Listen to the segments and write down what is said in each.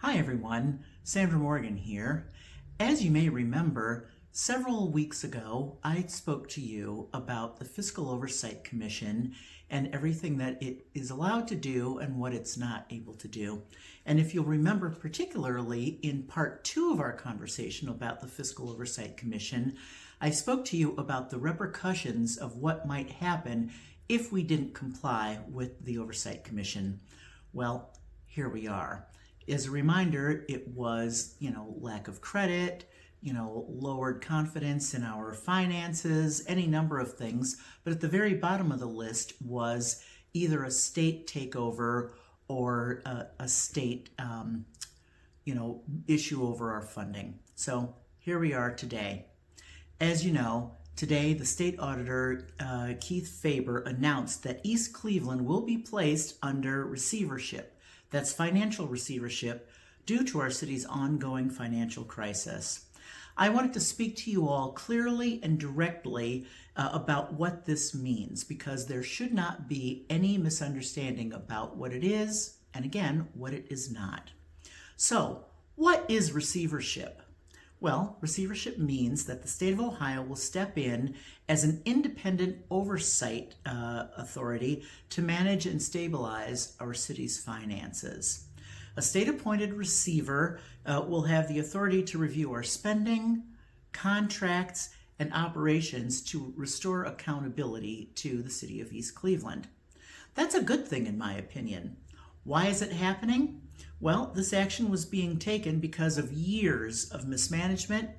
Hi everyone, Sandra Morgan here. As you may remember, several weeks ago I spoke to you about the Fiscal Oversight Commission and everything that it is allowed to do and what it's not able to do. And if you'll remember, particularly in part 2 of our conversation about the Fiscal Oversight Commission, I spoke to you about the repercussions of what might happen if we didn't comply with the Oversight Commission. Well, here we are. As a reminder, it was, lack of credit, lowered confidence in our finances, any number of things. But at the very bottom of the list was either a state takeover or a state, issue over our funding. So here we are today. As you know, today the state auditor, Keith Faber, announced that East Cleveland will be placed under receivership. That's financial receivership due to our city's ongoing financial crisis. I wanted to speak to you all clearly and directly about what this means, because there should not be any misunderstanding about what it is and, again, what it is not. So, what is receivership? Well, receivership means that the state of Ohio will step in as an independent oversight authority to manage and stabilize our city's finances. A state-appointed receiver will have the authority to review our spending, contracts, and operations to restore accountability to the city of East Cleveland. That's a good thing, in my opinion. Why is it happening? Well, this action was being taken because of years of mismanagement,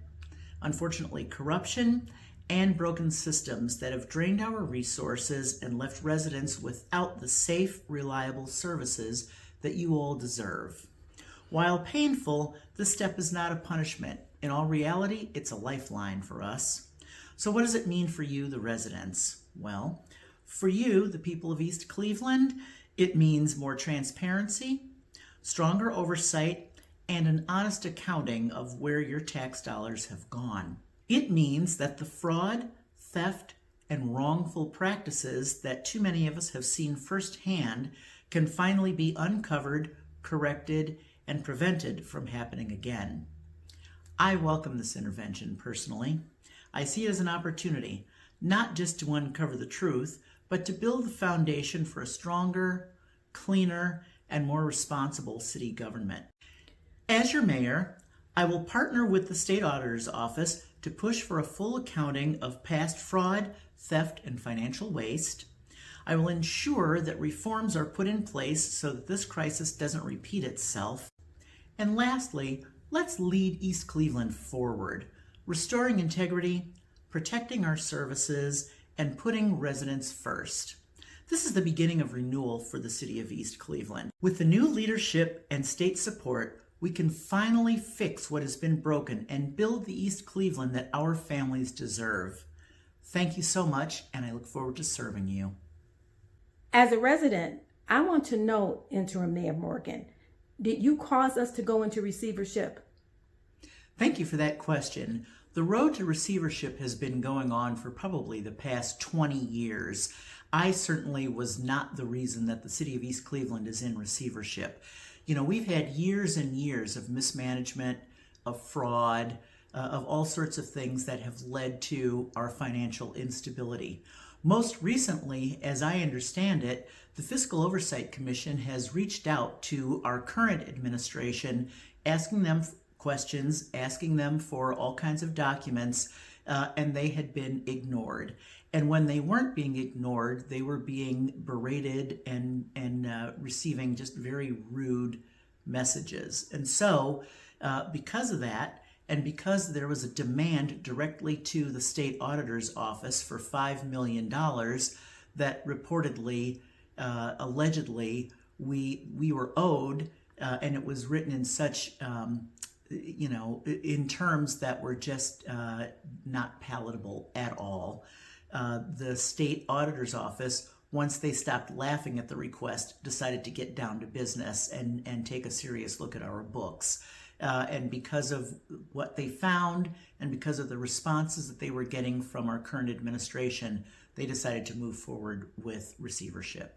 unfortunately corruption, and broken systems that have drained our resources and left residents without the safe, reliable services that you all deserve. While painful, this step is not a punishment. In all reality, it's a lifeline for us. So what does it mean for you, the residents? Well, for you, the people of East Cleveland, it means more transparency, stronger oversight, and an honest accounting of where your tax dollars have gone. It means that the fraud, theft, and wrongful practices that too many of us have seen firsthand can finally be uncovered, corrected, and prevented from happening again. I welcome this intervention personally. I see it as an opportunity, not just to uncover the truth, but to build the foundation for a stronger, cleaner, and more responsible city government. As your mayor, I will partner with the state auditor's office to push for a full accounting of past fraud, theft, and financial waste. I will ensure that reforms are put in place so that this crisis doesn't repeat itself. And lastly, let's lead East Cleveland forward, restoring integrity, protecting our services, and putting residents first. This is the beginning of renewal for the city of East Cleveland. With the new leadership and state support, we can finally fix what has been broken and build the East Cleveland that our families deserve. Thank you so much, and I look forward to serving you. As a resident, I want to know, Interim Mayor Morgan, did you cause us to go into receivership? Thank you for that question. The road to receivership has been going on for probably the past 20 years. I certainly was not the reason that the city of East Cleveland is in receivership. We've had years and years of mismanagement, of fraud, of all sorts of things that have led to our financial instability. Most recently, as I understand it, the Fiscal Oversight Commission has reached out to our current administration, asking them questions, asking them for all kinds of documents, and they had been ignored. And when they weren't being ignored, they were being berated and receiving just very rude messages. And so, because of that, and because there was a demand directly to the state auditor's office for $5 million that reportedly, allegedly, we were owed, and it was written in such, in terms that were just not palatable at all. The state auditor's office, once they stopped laughing at the request, decided to get down to business and take a serious look at our books. And because of what they found and because of the responses that they were getting from our current administration, they decided to move forward with receivership.